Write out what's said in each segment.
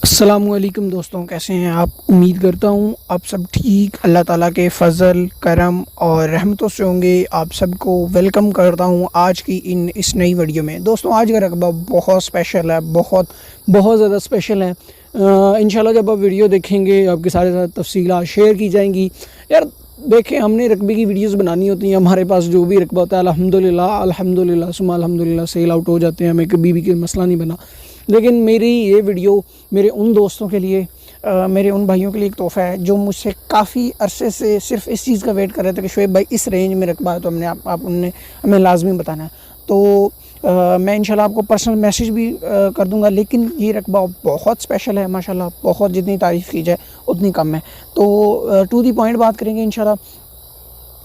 अस्सलामुअलैकुम दोस्तों, कैसे हैं आप। उम्मीद करता हूँ आप सब ठीक, अल्लाह ताला के फ़ज़ल करम और रहमतों से होंगे। आप सबको वेलकम करता हूँ आज की इस नई वीडियो में। दोस्तों आज का रकबा बहुत स्पेशल है, बहुत बहुत ज़्यादा स्पेशल है। इंशाल्लाह जब आप वीडियो देखेंगे आपके सारे साथ तफसीलात शेयर की जाएंगी। यार देखें, हमने रकबे की वीडियोस बनानी होती हैं, हमारे पास जो भी रकबा होता है अल्हम्दुलिल्लाह अल्हम्दुलिल्लाह सुम्मा अल्हम्दुलिल्लाह सेल आउट हो जाते हैं, हमें कभी भी कोई मसला नहीं बना। लेकिन मेरी ये वीडियो मेरे उन दोस्तों के लिए, मेरे उन भाइयों के लिए एक तोहफ़ा है जो मुझसे काफ़ी अरसे से सिर्फ इस चीज़ का वेट कर रहे थे कि शुएब भाई इस रेंज में रकबा है तो हमने आप उनने हमें लाजमी बताना है। तो मैं इंशाल्लाह आपको पर्सनल मैसेज भी कर दूंगा। लेकिन ये रकबा बहुत स्पेशल है माशाल्लाह, बहुत जितनी तारीफ़ की जाए उतनी कम है। तो टू दी पॉइंट बात करेंगे इंशाल्लाह।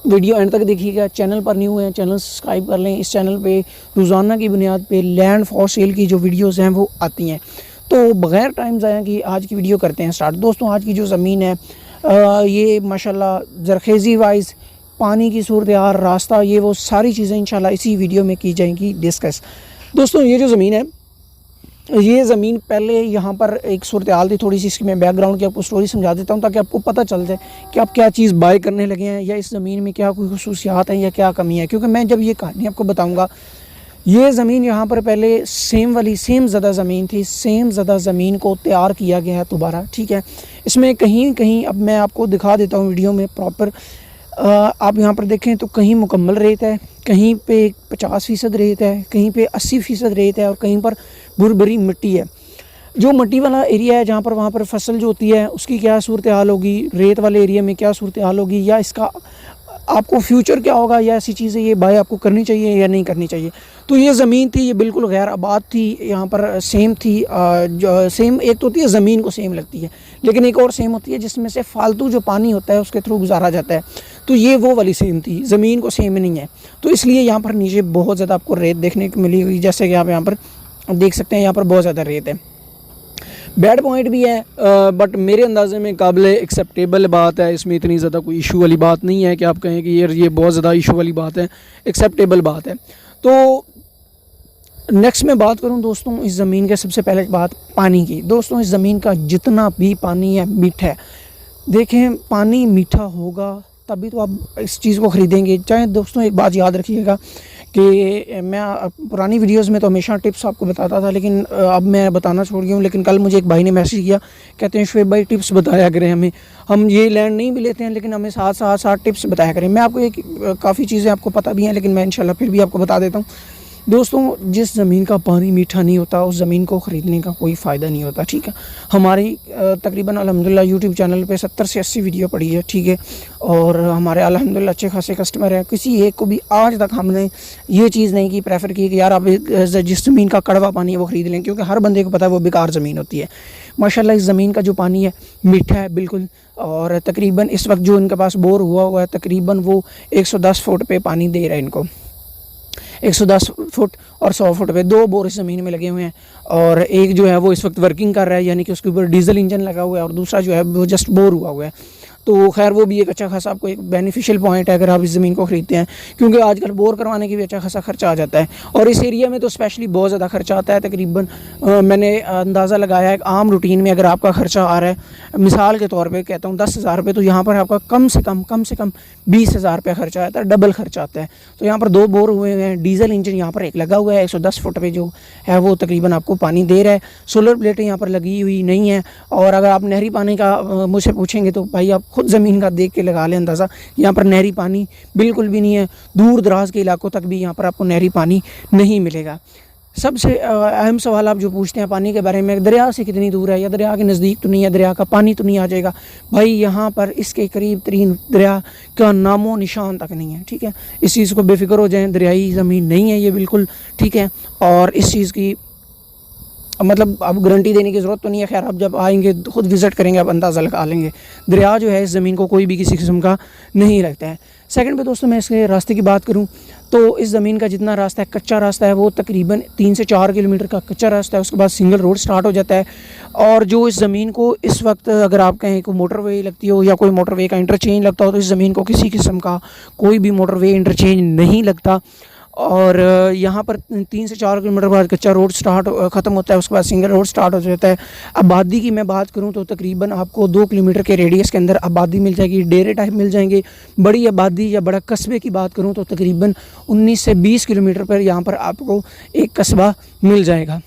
वीडियो एंड तक देखिएगा। चैनल पर न्यू है, चैनल सब्सक्राइब कर लें। इस चैनल पे रोज़ाना की बुनियाद पे लैंड फॉर सेल की जो वीडियोस हैं वो आती हैं। तो बग़ैर टाइम ज़ाया कि आज की वीडियो करते हैं स्टार्ट। दोस्तों आज की जो ज़मीन है ये माशाल्लाह ज़रखेज़ी वाइज, पानी की सूरत हाल, रास्ता, ये वो सारी चीज़ें इंशाल्लाह इसी वीडियो में की जाएंगी डिस्कस। दोस्तों ये जो ज़मीन है, ये ज़मीन पहले यहाँ पर एक सूरत हाल थी थोड़ी सी। इसकी मैं बैकग्राउंड की आपको स्टोरी समझा देता हूँ ताकि आपको पता चल जाए कि आप क्या चीज़ बाय करने लगे हैं या इस ज़मीन में क्या कोई खसूसियात हैं या क्या कमी है। क्योंकि मैं जब ये कहानी आपको बताऊँगा, ये ज़मीन यहाँ पर पहले सेम ज़दा ज़मीन थी। सेम ज़दा ज़मीन को तैयार किया गया है दोबारा, ठीक है। इसमें कहीं कहीं अब मैं आपको दिखा देता हूँ वीडियो में प्रॉपर। आप यहाँ पर देखें तो कहीं मुकम्मल रेत है, कहीं पे 50% रेत है, कहीं पे 80% रेत है और कहीं पर भुरभुरी मिट्टी है। जो मिट्टी वाला एरिया है जहाँ पर, वहाँ पर फसल जो होती है उसकी क्या सूरत हाल होगी, रेत वाले एरिया में क्या सूरत हाल होगी, या इसका आपको फ्यूचर क्या होगा, या ऐसी चीज़ें ये बाय आपको करनी चाहिए या नहीं करनी चाहिए। तो ये ज़मीन थी, ये बिल्कुल गैर आबाद थी। यहाँ पर सेम थी, जो सेम एक तो होती है ज़मीन को सेम लगती है, लेकिन एक और सेम होती है जिसमें से फालतू जो पानी होता है उसके थ्रू गुजारा जाता है। तो ये वो वाली सेम थी, ज़मीन को सेम नहीं है। तो इसलिए यहाँ पर नीचे बहुत ज़्यादा आपको रेत देखने को मिली हुई, जैसे कि आप यहाँ पर देख सकते हैं, यहाँ पर बहुत ज़्यादा रेत है। बैड पॉइंट भी है, बट मेरे अंदाज़े में काबिल एक्सेप्टेबल बात है। इसमें इतनी ज़्यादा कोई इशू वाली बात नहीं है कि आप कहें कि ये बहुत ज़्यादा इशू वाली बात है, एक्सेप्टेबल बात है। तो नेक्स्ट मैं बात करूं दोस्तों इस ज़मीन के, सबसे पहले बात पानी की। दोस्तों इस ज़मीन का जितना भी पानी है मीठा है। देखें, पानी मीठा होगा तभी तो आप इस चीज़ को ख़रीदेंगे। चाहे दोस्तों एक बात याद रखिएगा कि मैं पुरानी वीडियोस में तो हमेशा टिप्स आपको बताता था, लेकिन अब मैं बताना छोड़ गया हूँ। लेकिन कल मुझे एक भाई ने मैसेज किया, कहते हैं शुएब भाई टिप्स बताया करें हमें, हम ये लैंड नहीं भी लेते हैं लेकिन हमें साथ टिप्स बताया करें। मैं आपको एक काफ़ी चीज़ें आपको पता भी हैं, लेकिन मैं इंशाल्लाह फिर भी आपको बता देता हूँ। दोस्तों जिस ज़मीन का पानी मीठा नहीं होता उस ज़मीन को ख़रीदने का कोई फ़ायदा नहीं होता, ठीक है। हमारी तकरीबन अल्हम्दुलिल्लाह यूट्यूब चैनल पे 70 से 80 वीडियो पड़ी है, ठीक है। और हमारे अल्हम्दुलिल्लाह अच्छे खासे कस्टमर हैं। किसी एक को भी आज तक हमने ये चीज़ नहीं की, प्रेफर की कि यार आप जिस ज़मीन का कड़वा पानी है वो ख़रीद लें, क्योंकि हर बंदे को पता है वो बेकार ज़मीन होती है। माशाल्लाह इस ज़मीन का जो पानी है मीठा है बिल्कुल। और तकरीबन इस वक्त जो इनके पास बोर हुआ है तकरीबन वो 110 फुट पे पानी दे रहा है इनको। 110 फुट और 100 फुट पे 2 बोर इस ज़मीन में लगे हुए हैं। और एक जो है वो इस वक्त वर्किंग कर रहा है, यानी कि उसके ऊपर डीजल इंजन लगा हुआ है, और दूसरा जो है वो जस्ट बोर हुआ है। तो खैर वो भी एक अच्छा खासा आपको एक बेनिफिशियल पॉइंट है अगर आप इस ज़मीन को ख़रीदते हैं, क्योंकि आजकल बोर करवाने की भी अच्छा खासा खर्चा आ जाता है। और इस एरिया में तो स्पेशली बहुत ज़्यादा खर्चा आता है। तकरीबन मैंने अंदाज़ा लगाया है, आम रूटीन में अगर आपका खर्चा आ रहा है, मिसाल के तौर पे कहता हूँ 10,000 रुपये, तो यहाँ पर आपका कम से कम 20,000 रुपये खर्चा आता है, डबल खर्चा आता है। तो यहाँ पर 2 बोर हुए हैं, डीजल इंजन यहाँ पर एक लगा हुआ है, 110 फुट पे जो है वो तकरीबन आपको पानी दे रहा है। सोलर प्लेटें यहाँ पर लगी हुई नहीं है। और अगर आप नहरी पानी का मुझसे पूछेंगे तो भाई आप खुद ज़मीन का देख के लगा लें अंदाज़ा, यहाँ पर नहरी पानी बिल्कुल भी नहीं है। दूर दराज के इलाकों तक भी यहाँ पर आपको नहरी पानी नहीं मिलेगा। सबसे अहम सवाल आप जो पूछते हैं पानी के बारे में, दरिया से कितनी दूर है या दरिया के नज़दीक तो नहीं है, दरिया का पानी तो नहीं आ जाएगा। भाई यहाँ पर इसके करीब तरीन दरिया का नामो निशान तक नहीं है, ठीक है। इस चीज़ को बेफिक्र हो जाएं, दरियाई ज़मीन नहीं है ये बिल्कुल, ठीक है। और इस चीज़ की मतलब अब गारंटी देने की ज़रूरत तो नहीं है। खैर आप जब आएंगे खुद विज़िट करेंगे आप अंदाज़ा लगा लेंगे। दरिया जो है इस ज़मीन को कोई भी किसी किस्म का नहीं लगता है। सेकंड पे दोस्तों मैं इसके रास्ते की बात करूं तो इस ज़मीन का जितना रास्ता है, कच्चा रास्ता है, वो तकरीबन 3 से 4 किलोमीटर का कच्चा रास्ता है। उसके बाद सिंगल रोड स्टार्ट हो जाता है। और जो इस ज़मीन को इस वक्त अगर आप कहें कोई मोटरवे लगती हो या कोई मोटरवे का इंटरचेंज लगता हो, तो इस ज़मीन को किसी किस्म का कोई भी मोटरवे इंटरचेंज नहीं लगता। और यहाँ पर 3 से 4 किलोमीटर बाद कच्चा रोड ख़त्म होता है, उसके बाद सिंगल रोड स्टार्ट हो जाता है। आबादी की मैं बात करूँ तो तकरीबन आपको 2 किलोमीटर के रेडियस के अंदर आबादी मिल जाएगी, डेरे टाइप मिल जाएंगे। बड़ी आबादी या बड़ा कस्बे की बात करूँ तो तकरीबन 19 से 20 किलोमीटर पर यहाँ पर आपको एक कस्बा मिल जाएगा।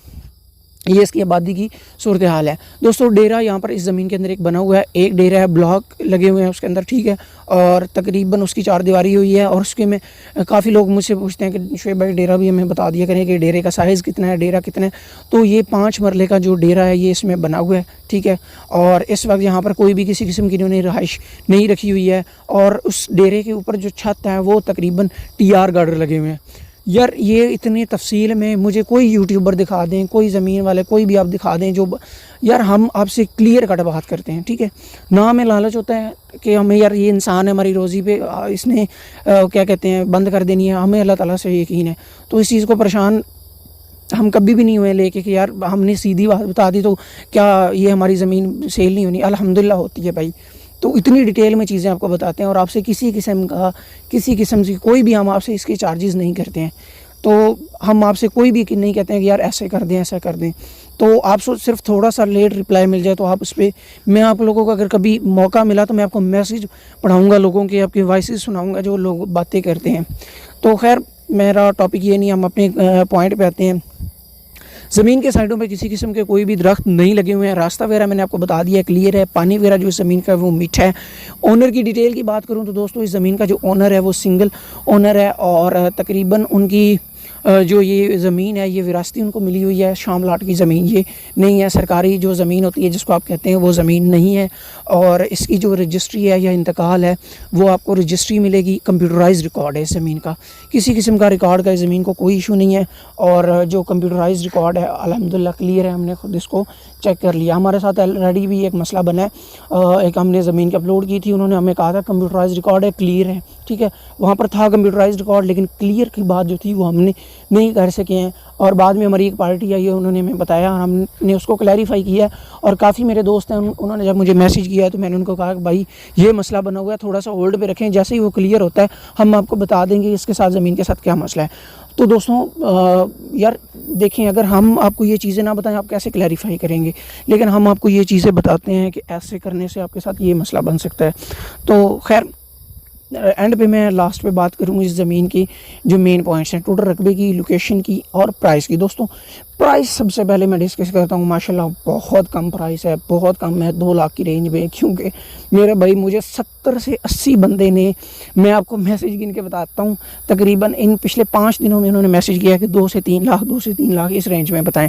ये इसकी आबादी की सूरत हाल है दोस्तों। डेरा यहाँ पर इस ज़मीन के अंदर एक बना हुआ है, एक डेरा है, ब्लॉक लगे हुए हैं उसके अंदर, ठीक है, और तकरीबन उसकी 4 दीवारी हुई है। और उसके में काफ़ी लोग मुझसे पूछते हैं कि शुएब भाई डेरा भी हमें बता दिया करें कि डेरे का साइज़ कितना है, डेरा कितना है। तो ये 5 मरले का जो डेरा है ये इसमें बना हुआ है, ठीक है। और इस वक्त यहाँ पर कोई भी किसी किस्म की इन्होंने रहाइश नहीं रखी हुई है। और उस डेरे के ऊपर जो छत है वो तकरीबन TR गार्डर लगे हुए हैं। यार ये इतनी तफसील में मुझे कोई यूट्यूबर दिखा दें, कोई ज़मीन वाले, कोई भी आप दिखा दें जो यार हम आपसे क्लियर कट बात करते हैं, ठीक है ना। हमें लालच होता है कि हमें यार ये इंसान है, हमारी रोज़ी पे इसने क्या कहते हैं बंद कर देनी है। हमें अल्लाह ताला से यकीन है, तो इस चीज़ को परेशान हम कभी भी नहीं हुए लेके कि यार हमने सीधी बात बता दी तो क्या ये हमारी ज़मीन सेल नहीं होनी। अल्हम्दुलिल्लाह होती है भाई। तो इतनी डिटेल में चीज़ें आपको बताते हैं और आपसे किसी किस्म की कोई भी हम आपसे इसके चार्जेस नहीं करते हैं। तो हम आपसे कोई भी नहीं कहते हैं कि यार ऐसे कर दें, ऐसा कर दें। तो आप सिर्फ थोड़ा सा लेट रिप्लाई मिल जाए तो आप उस पर, मैं आप लोगों को अगर कभी मौका मिला तो मैं आपको मैसेज पढ़ाऊँगा, लोगों के आपके वॉइसेस सुनाऊँगा जो लोग बातें करते हैं। तो खैर मेरा टॉपिक ये नहीं, हम अपने पॉइंट पे आते हैं। ज़मीन के साइडों पे किसी किस्म के कोई भी दरख्त नहीं लगे हुए हैं। रास्ता वगैरह मैंने आपको बता दिया, क्लियर है। पानी वगैरह जो इस ज़मीन का है वो मीठा है। ओनर की डिटेल की बात करूं तो दोस्तों इस ज़मीन का जो ओनर है वो सिंगल ओनर है और तकरीबन उनकी जो ये ज़मीन है ये विरासती उनको मिली हुई है। शामलाट की ज़मीन ये नहीं है, सरकारी जो ज़मीन होती है जिसको आप कहते हैं वो ज़मीन नहीं है। और इसकी जो रजिस्ट्री है या इंतकाल है वो आपको रजिस्ट्री मिलेगी। कंप्यूटराइज्ड रिकॉर्ड है इस ज़मीन का, किसी किस्म का रिकॉर्ड का इस ज़मीन को कोई इशू नहीं है। और जो कंप्यूटराइज्ड रिकॉर्ड है अल्हम्दुलिल्लाह क्लियर है, हमने खुद इसको चेक कर लिया। हमारे साथ ऑलरेडी भी एक मसला बना है, एक हमने ज़मीन की अपलोड की थी, उन्होंने हमें कहा था कंप्यूटराइज्ड रिकॉर्ड है, क्लियर है, ठीक है। वहाँ पर था कंप्यूटराइज्ड रिकॉर्ड, लेकिन क्लियर की बात जो थी वो हमने नहीं कर सके हैं। और बाद में हमारी एक पार्टी आई है, उन्होंने हमें बताया और हमने उसको क्लैरिफाई किया। और काफ़ी मेरे दोस्त हैं, उन्होंने जब मुझे मैसेज किया तो मैंने उनको कहा कि भाई ये मसला बना हुआ है, थोड़ा सा होल्ड पे रखें, जैसे ही वो क्लियर होता है हम आपको बता देंगे इसके साथ ज़मीन के साथ क्या मसला है। तो दोस्तों यार देखें, अगर हम आपको ये चीज़ें ना बताएं आप कैसे क्लैरिफाई करेंगे, लेकिन हम आपको ये चीज़ें बताते हैं कि ऐसे करने से आपके साथ ये मसला बन सकता है। तो खैर एंड पे मैं लास्ट पे बात करूँगी इस ज़मीन की जो मेन पॉइंट्स हैं, टोटल रकबे की, लोकेशन की और प्राइस की। दोस्तों प्राइस सबसे पहले मैं डिस्कस करता हूँ। माशाल्लाह बहुत कम प्राइस है, बहुत कम है, 2 लाख की रेंज में। क्योंकि मेरे भाई मुझे 70 से 80 बंदे ने, मैं आपको मैसेज गिन के बताता हूँ, तकरीबन इन पिछले 5 दिनों में उन्होंने मैसेज किया कि 2 से 3 लाख, 2 से 3 लाख इस रेंज में बताएं।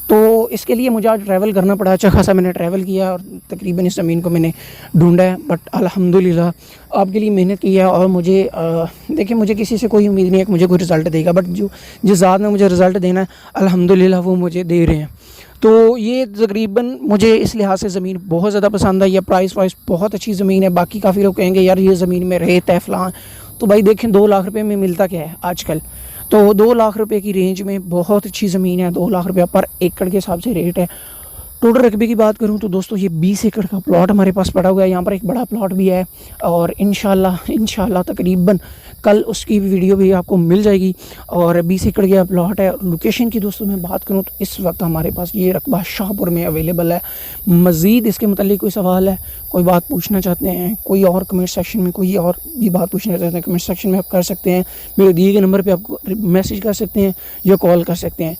तो इसके लिए मुझे आज ट्रैवल करना पड़ा, अच्छा खासा मैंने ट्रैवल किया और तकरीबन इस ज़मीन को मैंने ढूंढा है। बट अल्हम्दुलिल्लाह आपके लिए मेहनत की है और मुझे देखिए मुझे किसी से कोई उम्मीद नहीं है कि मुझे कोई रिज़ल्ट देगा, बट जो जिस ज़ात ने मुझे रिज़ल्ट देना है अल्हम्दुलिल्लाह वो मुझे दे रहे हैं। तो ये तकरीबन मुझे इस लिहाज से ज़मीन बहुत ज़्यादा पसंद आई है। प्राइस वाइस बहुत अच्छी ज़मीन है। बाकी काफ़ी लोग कहेंगे यार ये ज़मीन में रेत है फ़लाँ, तो भाई देखें 2 लाख रुपये में मिलता क्या है आजकल। तो 2 लाख रुपये की रेंज में बहुत अच्छी ज़मीन है। 2 लाख रुपये पर एकड़ के हिसाब से रेट है। टोटल रकबे की बात करूं तो दोस्तों ये 20 एकड़ का प्लॉट हमारे पास पड़ा हुआ है। यहाँ पर एक बड़ा प्लॉट भी है और इंशाल्लाह तकरीबन कल उसकी वीडियो भी आपको मिल जाएगी। और 20 एकड़ का प्लॉट है। लोकेशन की दोस्तों मैं बात करूं तो इस वक्त हमारे पास ये रकबा शाहपुर में अवेलेबल है। मज़ीद इसके मतलब कोई सवाल है, कोई बात पूछना चाहते हैं, कोई और कमेंट सेक्शन में कोई और भी बात पूछना चाहते हैं, कमेंट सेक्शन में आप कर सकते हैं। मेरे दिए गए नंबर पर आपको मैसेज कर सकते हैं या कॉल कर सकते हैं।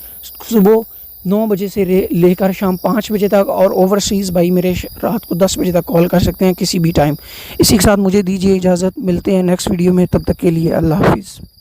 सुबह 9 बजे से लेकर शाम 5 बजे तक, और ओवरसीज़ भाई मेरे रात को 10 बजे तक कॉल कर सकते हैं किसी भी टाइम। इसी के साथ मुझे दीजिए इजाज़त, मिलते हैं नेक्स्ट वीडियो में, तब तक के लिए अल्लाह हाफिज़।